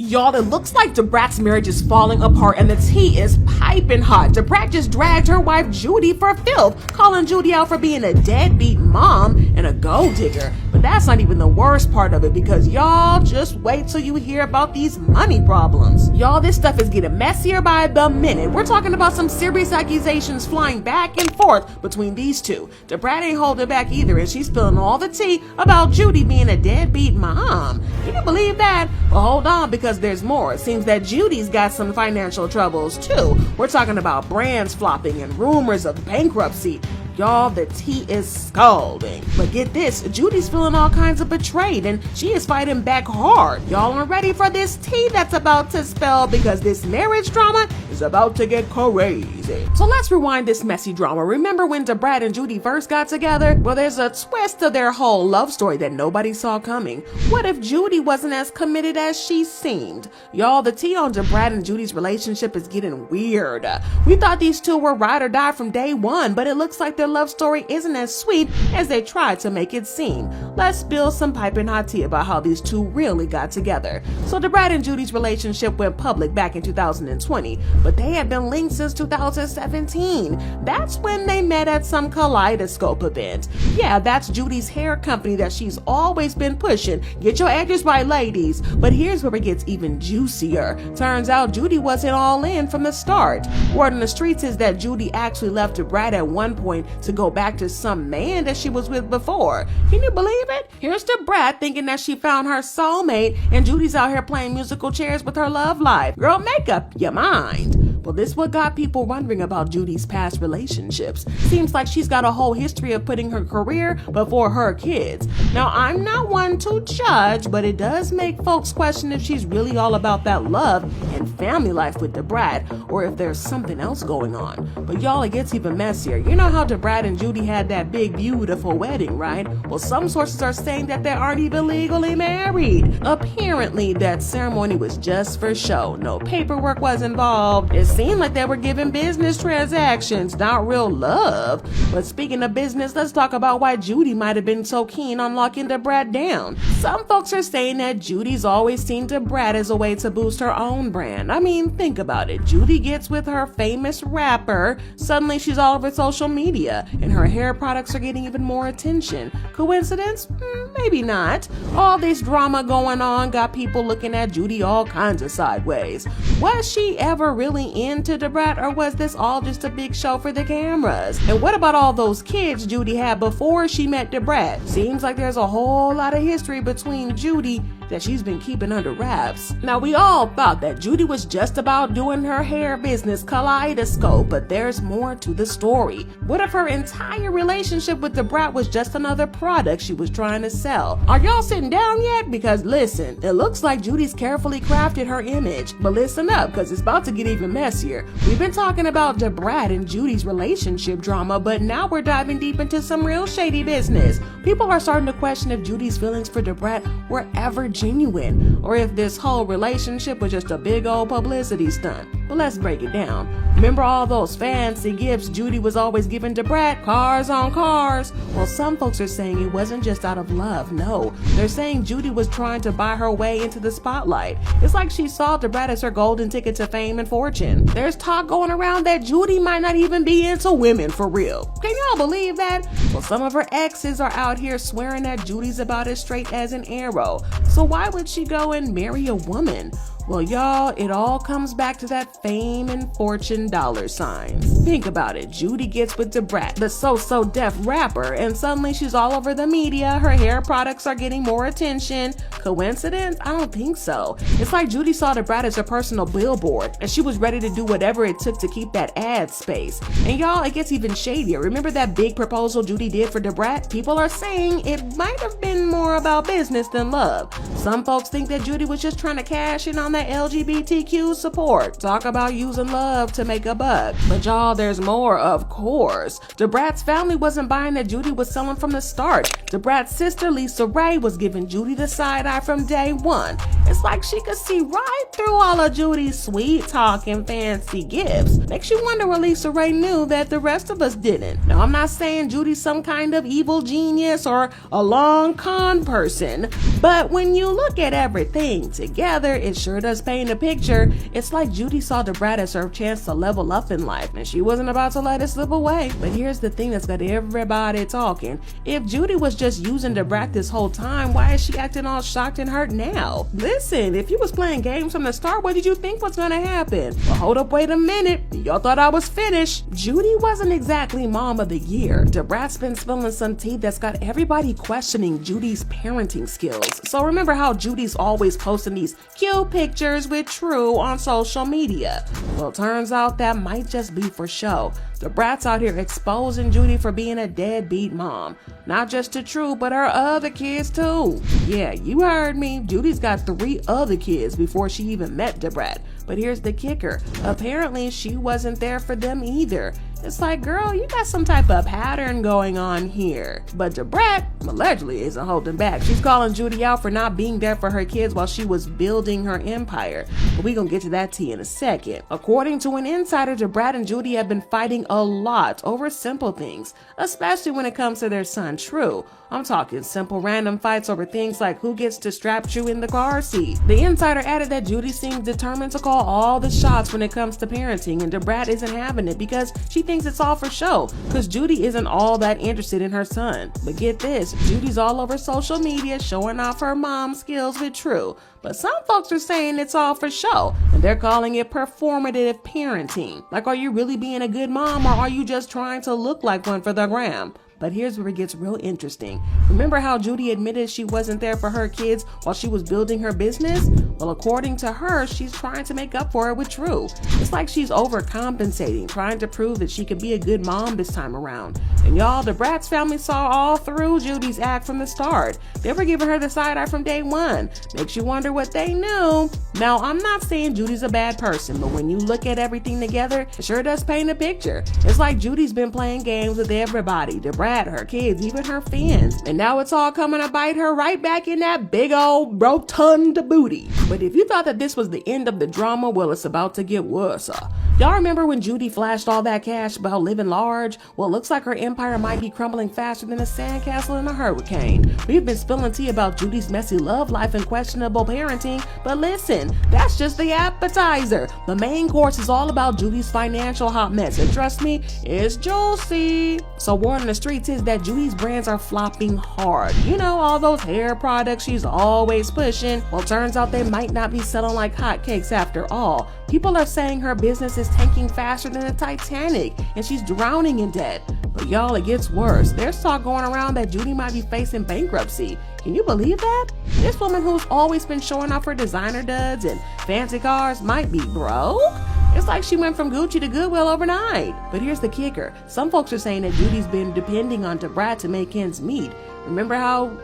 Y'all, it looks like DaBrat's marriage is falling apart and the tea is piping hot. DaBrat just dragged her wife Judy for filth, calling Judy out for being a deadbeat mom and a gold digger. But that's not even the worst part of it, because y'all, just wait till you hear about these money problems. Y'all, this stuff is getting messier by the minute. We're talking about some serious accusations flying back and forth between these two. DaBrat ain't holding back either, and she's spilling all the tea about Judy being a deadbeat mom. Can you believe that? Well, hold on, because there's more. It seems that Judy's got some financial troubles too. We're talking about brands flopping and rumors of bankruptcy. Y'all, the tea is scalding. But get this, Judy's feeling all kinds of betrayed and she is fighting back hard. Y'all aren't ready for this tea that's about to spill, because this marriage drama is about to get crazy. So let's rewind this messy drama. Remember when DaBrat and Judy first got together? Well, there's a twist to their whole love story that nobody saw coming. What if Judy wasn't as committed as she seemed? Y'all, the tea on DaBrat and Judy's relationship is getting weird. We thought these two were ride or die from day one, but it looks like their love story isn't as sweet as they tried to make it seem. Let's spill some piping hot tea about how these two really got together. So DaBrat and Judy's relationship went public back in 2020, but they had been linked since 2017. That's when they met at some kaleidoscope event. Yeah, that's Judy's hair company that she's always been pushing. Get your edges right, ladies. But here's where it gets even juicier. Turns out Judy wasn't all in from the start. Word on the streets is that Judy actually left DaBrat at one point to go back to some man that she was with before. Can you believe it? Here's DaBrat thinking that she found her soulmate, and Judy's out here playing musical chairs with her love life. Girl, make up your mind. Well, this what got people wondering about Judy's past relationships. Seems like she's got a whole history of putting her career before her kids. Now, I'm not one to judge, but it does make folks question if she's really all about that love and family life with DaBrat, or if there's something else going on. But y'all, it gets even messier. You know how DaBrat and Judy had that big, beautiful wedding, right? Well, some sources are saying that they aren't even legally married. Apparently, that ceremony was just for show. No paperwork was involved. It seemed like they were giving business transactions, not real love. But speaking of business, let's talk about why Judy might have been so keen on locking DaBrat down. Some folks are saying that Judy's always seen DaBrat as a way to boost her own brand. I mean, think about it. Judy gets with her famous rapper, suddenly she's all over social media, and her hair products are getting even more attention. Coincidence? Maybe not. All this drama going on got people looking at Judy all kinds of sideways. Was she ever really into DaBrat, or was this all just a big show for the cameras? And what about all those kids Judy had before she met DaBrat? Seems like there's a whole lot of history between Judy that she's been keeping under wraps. Now, we all thought that Judy was just about doing her hair business kaleidoscope, but there's more to the story. What if her entire relationship with DaBrat was just another product she was trying to sell? Are y'all sitting down yet? Because listen, it looks like Judy's carefully crafted her image. But listen up, because it's about to get even messier. We've been talking about DaBrat and Judy's relationship drama, but now we're diving deep into some real shady business. People are starting to question if Judy's feelings for DaBrat were ever genuine, or if this whole relationship was just a big old publicity stunt. But let's break it down. Remember all those fancy gifts Judy was always giving DaBrat? Cars on cars? Well, some folks are saying it wasn't just out of love, no. They're saying Judy was trying to buy her way into the spotlight. It's like she saw DaBrat as her golden ticket to fame and fortune. There's talk going around that Judy might not even be into women for real. Can y'all believe that? Well, some of her exes are out here swearing that Judy's about as straight as an arrow. So why would she go and marry a woman? Well, y'all, it all comes back to that fame and fortune dollar signs. Think about it. Judy gets with DaBrat, the so deaf rapper, and suddenly she's all over the media. Her hair products are getting more attention. Coincidence? I don't think so. It's like Judy saw DaBrat as her personal billboard, and she was ready to do whatever it took to keep that ad space. And y'all, it gets even shadier. Remember that big proposal Judy did for DaBrat? People are saying it might have been more about business than love. Some folks think that Judy was just trying to cash in on that LGBTQ support. Talk about using love to make a buck. But y'all, there's more, of course. DaBrat's family wasn't buying that Judy was selling from the start. DaBrat's sister, Lisa Ray, was giving Judy the side eye from day one. It's like she could see right through all of Judy's sweet talk and fancy gifts. Makes you wonder what Lisa Ray knew that the rest of us didn't. Now, I'm not saying Judy's some kind of evil genius or a long con person, but when you look at everything together, it sure does paint a picture. It's like Judy saw DaBrat as her chance to level up in life, and she wasn't about to let it slip away. But here's the thing that's got everybody talking. If Judy was just using DaBrat this whole time, why is she acting all shocked and hurt now? Listen, if you was playing games from the start, what did you think was gonna happen? Well, hold up, wait a minute. Y'all thought I was finished. Judy wasn't exactly mom of the year. DaBrat's been spilling some tea that's got everybody questioning Judy's parenting skills. So remember how Judy's always posting these cute pictures with True on social media? Well, turns out that might just be for show. DaBrat's out here exposing Judy for being a deadbeat mom. Not just to True, but her other kids too. Yeah, you heard me. Judy's got 3 other kids before she even met DaBrat. But here's the kicker. Apparently, she wasn't there for them either. It's like, girl, you got some type of pattern going on here. But DaBrat allegedly isn't holding back. She's calling Judy out for not being there for her kids while she was building her empire. But we gonna get to that tea in a second. According to an insider, DaBrat and Judy have been fighting a lot over simple things, especially when it comes to their son, True. I'm talking simple random fights over things like who gets to strap True in the car seat. The insider added that Judy seems determined to call all the shots when it comes to parenting, and DaBrat isn't having it because she thinks it's all for show, because Judy isn't all that interested in her son. But get this, Judy's all over social media showing off her mom skills with True. But some folks are saying it's all for show, and they're calling it performative parenting. Like, are you really being a good mom, or are you just trying to look like one for the gram? But here's where it gets real interesting. Remember how Judy admitted she wasn't there for her kids while she was building her business? Well, according to her, she's trying to make up for it with True. It's like she's overcompensating, trying to prove that she could be a good mom this time around. And y'all, DaBrat's family saw all through Judy's act from the start. They were giving her the side eye from day one. Makes you wonder what they knew. Now, I'm not saying Judy's a bad person, but when you look at everything together, it sure does paint a picture. It's like Judy's been playing games with everybody. DaBrat, her kids, even her fans. And now it's all coming to bite her right back in that big old rotund booty. But if you thought that this was the end of the drama, well, it's about to get worse. Y'all remember when Judy flashed all that cash about living large? Well, it looks like her empire might be crumbling faster than a sandcastle in a hurricane. We've been spilling tea about Judy's messy love life and questionable parenting, but listen, that's just the appetizer. The main course is all about Judy's financial hot mess, and trust me, it's juicy. So word on the streets is that Judy's brands are flopping hard. You know, all those hair products she's always pushing. Well, turns out they might not be selling like hotcakes after all. People are saying her business is tanking faster than the Titanic, and she's drowning in debt. But y'all, it gets worse. There's talk going around that Judy might be facing bankruptcy. Can you believe that? This woman who's always been showing off her designer duds and fancy cars might be broke? It's like she went from Gucci to Goodwill overnight. But here's the kicker. Some folks are saying that Judy's been depending on DaBrat to make ends meet. Remember how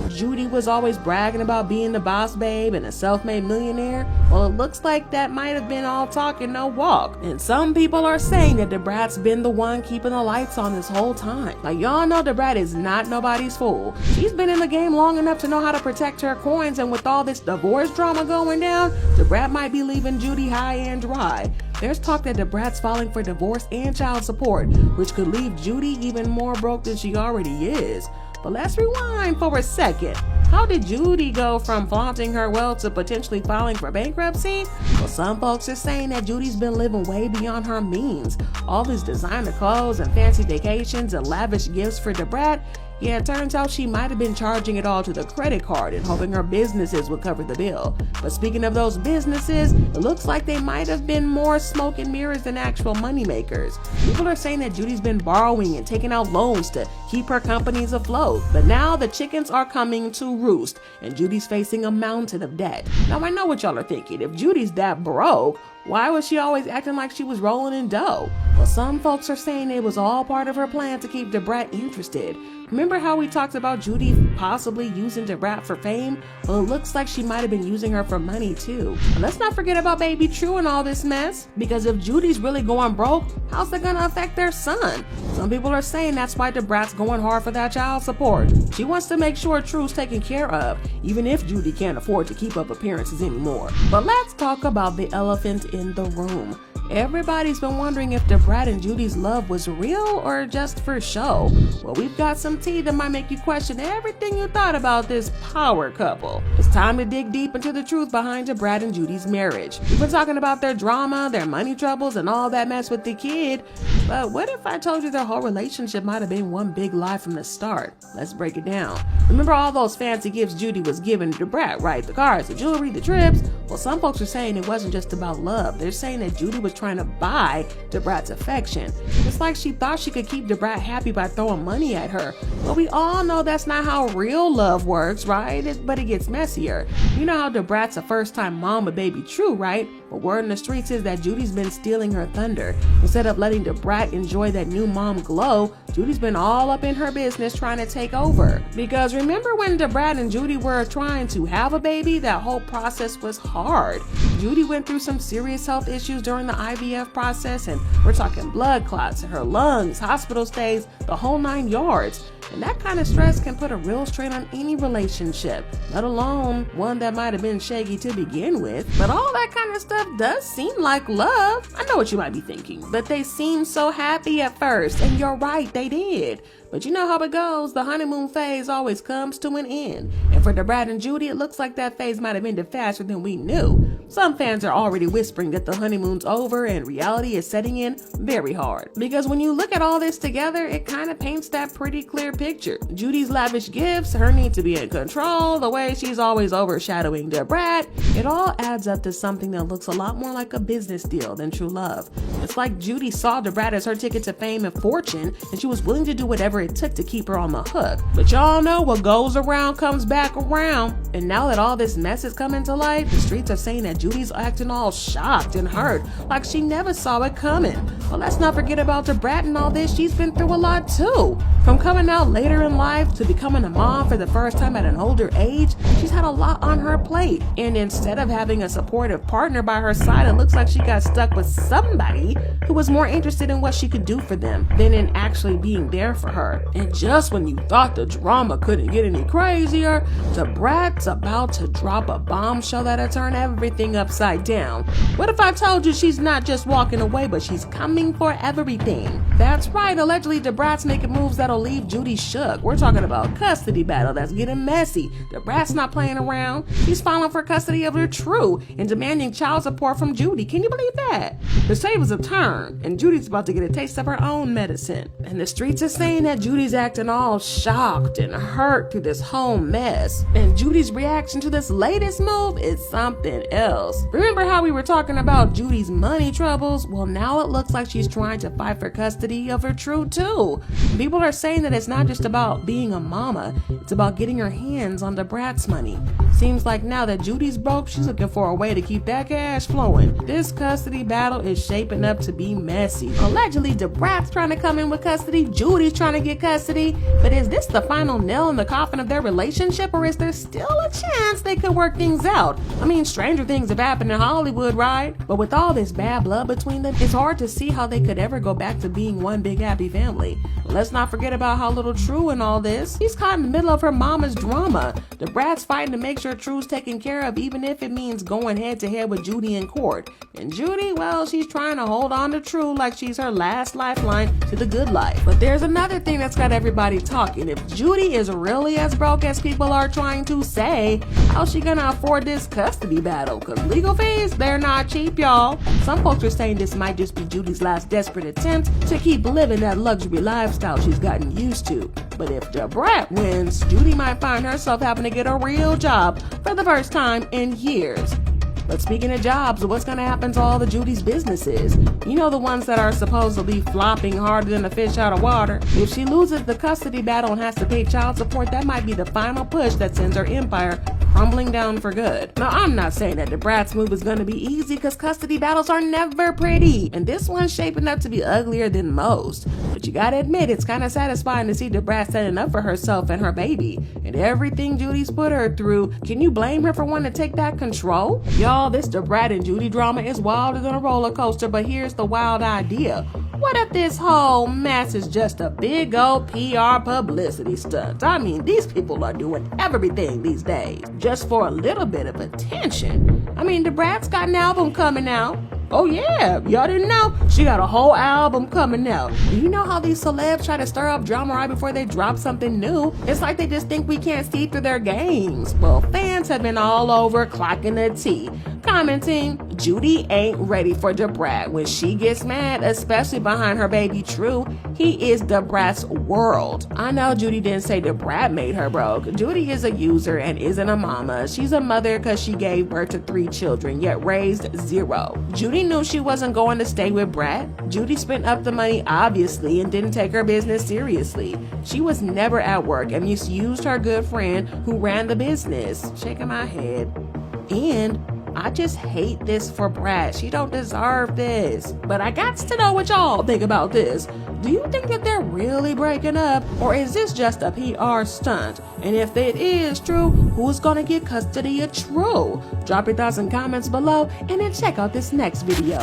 Judy was always bragging about being the boss babe and a self-made millionaire? Well, it looks like that might have been all talk and no walk. And some people are saying that DaBrat's been the one keeping the lights on this whole time. Like, y'all know DaBrat is not nobody's fool. She's been in the game long enough to know how to protect her coins, and with all this divorce drama going down, DaBrat might be leaving Judy high and dry. There's talk that DaBrat's filing for divorce and child support, which could leave Judy even more broke than she already is. But let's rewind for a second. How did Judy go from flaunting her wealth to potentially filing for bankruptcy? Well, some folks are saying that Judy's been living way beyond her means. All these designer clothes and fancy vacations and lavish gifts for DaBrat. Yeah, it turns out she might have been charging it all to the credit card and hoping her businesses would cover the bill. But speaking of those businesses, it looks like they might have been more smoke and mirrors than actual moneymakers. People are saying that Judy's been borrowing and taking out loans to keep her companies afloat. But now the chickens are coming to roost, and Judy's facing a mountain of debt. Now, I know what y'all are thinking. If Judy's that broke, why was she always acting like she was rolling in dough? Well, Well, some folks are saying it was all part of her plan to keep DaBrat interested. Remember how we talked about Judy possibly using DaBrat for fame? Well, it looks like she might have been using her for money too. And let's not forget about baby True and all this mess, because if Judy's really going broke, how's that gonna affect their son? Some people are saying that's why DaBrat's going hard for that child support. She wants to make sure True's taken care of, even if Judy can't afford to keep up appearances anymore. But let's talk about the elephant in the room. Everybody's been wondering if DaBrat and Judy's love was real or just for show. Well, we've got some tea that might make you question everything you thought about this power couple. It's time to dig deep into the truth behind DaBrat and Judy's marriage. We've been talking about their drama, their money troubles, and all that mess with the kid. But what if I told you their whole relationship might have been one big lie from the start? Let's break it down. Remember all those fancy gifts Judy was giving to DaBrat, right? The cars, the jewelry, the trips. Well, some folks are saying it wasn't just about love. They're saying that Judy was trying to buy DaBrat's affection. It's like she thought she could keep DaBrat happy by throwing money at her. But we all know that's not how real love works, right? But it gets messier. You know how DaBrat's a first-time mom with baby True, right? But word in the streets is that Judy's been stealing her thunder. Instead of letting DaBrat enjoy that new mom glow, Judy's been all up in her business trying to take over. Because remember when DaBrat and Judy were trying to have a baby? That whole process was hard. Judy went through some serious health issues during the IVF process, and we're talking blood clots in her lungs, hospital stays, the whole 9 yards. And that kind of stress can put a real strain on any relationship, let alone one that might have been shaky to begin with. But all that kind of stuff does seem like love. I know what you might be thinking, but they seemed so happy at first, and you're right, they did. But you know how it goes, the honeymoon phase always comes to an end. And for DaBrat and Judy, it looks like that phase might have ended faster than we knew. Some fans are already whispering that the honeymoon's over and reality is setting in very hard. Because when you look at all this together, it kind of paints that pretty clear picture. Judy's lavish gifts, her need to be in control, the way she's always overshadowing DaBrat, it all adds up to something that looks a lot more like a business deal than true love. It's like Judy saw DaBrat as her ticket to fame and fortune, and she was willing to do whatever it took to keep her on the hook. But y'all know what goes around comes back around. And now that all this mess is coming to light, the streets are saying that Judy's acting all shocked and hurt, like she never saw it coming. Well, let's not forget about DaBrat and all this. She's been through a lot too. From coming out later in life to becoming a mom for the first time at an older age, she's had a lot on her plate. And instead of having a supportive partner by her side, it looks like she got stuck with somebody who was more interested in what she could do for them than in actually being there for her. And just when you thought the drama couldn't get any crazier, DaBrat's about to drop a bombshell that'll turn everything upside down. What if I told you she's not just walking away, but she's coming for everything? That's right, allegedly DaBrat's making moves that'll leave Judy shook. We're talking about custody battle that's getting messy. DaBrat's not playing around. She's filing for custody of her True and demanding child support from Judy. Can you believe that? The tables have turned, and Judy's about to get a taste of her own medicine. And the streets are saying that Judy's acting all shocked and hurt through this whole mess. And Judy's reaction to this latest move is something else. Remember how we were talking about Judy's money troubles? Well, now it looks like she's trying to fight for custody of her True too. People are saying that it's not just about being a mama, it's about getting her hands on DaBrat's money. Seems like now that Judy's broke, she's looking for a way to keep that cash flowing. This custody battle is shaping up to be messy. Allegedly, DaBrat's trying to come in with custody, Judy's trying to get custody, but is this the final nail in the coffin of their relationship, or is there still a chance they could work things out? I mean, stranger things have happened in Hollywood, right? But with all this bad blood between them, it's hard to see how they could ever go back to being one big happy family. Let's not forget about how little True in all this. He's caught in the middle of her mama's drama. DaBrat's fighting to make sure True's taken care of, even if it means going head to head with Judy in court. And Judy, well, she's trying to hold on to True like she's her last lifeline to the good life. But there's another thing that's got everybody talking. If Judy is really as broke as people are trying to say, how's she gonna afford this custody battle? Cause legal fees, they're not cheap, y'all. Some folks are saying this might just be Judy's last desperate attempt to keep living that luxury lifestyle she's gotten used to. But if DaBrat wins, Judy might find herself having to get a real job for the first time in years. But speaking of jobs, what's going to happen to all the Judy's businesses? You know, the ones that are supposedly flopping harder than a fish out of water. If she loses the custody battle and has to pay child support, that might be the final push that sends her empire crumbling down for good. Now, I'm not saying that DaBrat's move is going to be easy, because custody battles are never pretty, and this one's shaping up to be uglier than most. But you gotta admit, it's kind of satisfying to see DaBrat standing up for herself and her baby, and everything Judy's put her through. Can you blame her for wanting to take that control? Y'all, this DaBrat and Judy drama is wilder than a roller coaster, but here's the wild idea. What if this whole mess is just a big old PR publicity stunt? I mean, these people are doing everything these days just for a little bit of attention. I mean, DaBrat's got an album coming out. Oh yeah, y'all didn't know? She got a whole album coming out. Do you know how these celebs try to stir up drama right before they drop something new? It's like they just think we can't see through their games. Well, fans have been all over clocking the tea, commenting, Judy ain't ready for DaBrat. When she gets mad, especially behind her baby True, he is DaBrat's world. I know Judy didn't say DaBrat made her broke. Judy is a user and isn't a mama. She's a mother because she gave birth to 3 children, yet raised 0. Judy knew she wasn't going to stay with Brat. Judy spent up the money, obviously, and didn't take her business seriously. She was never at work and misused her good friend who ran the business. Shaking my head. And I just hate this for Brat. She don't deserve this. But I got to know what y'all think about this. Do you think that they're really breaking up, or is this just a PR stunt? And if it is true, who's gonna get custody of True? Drop your thoughts and comments below, and then check out this next video.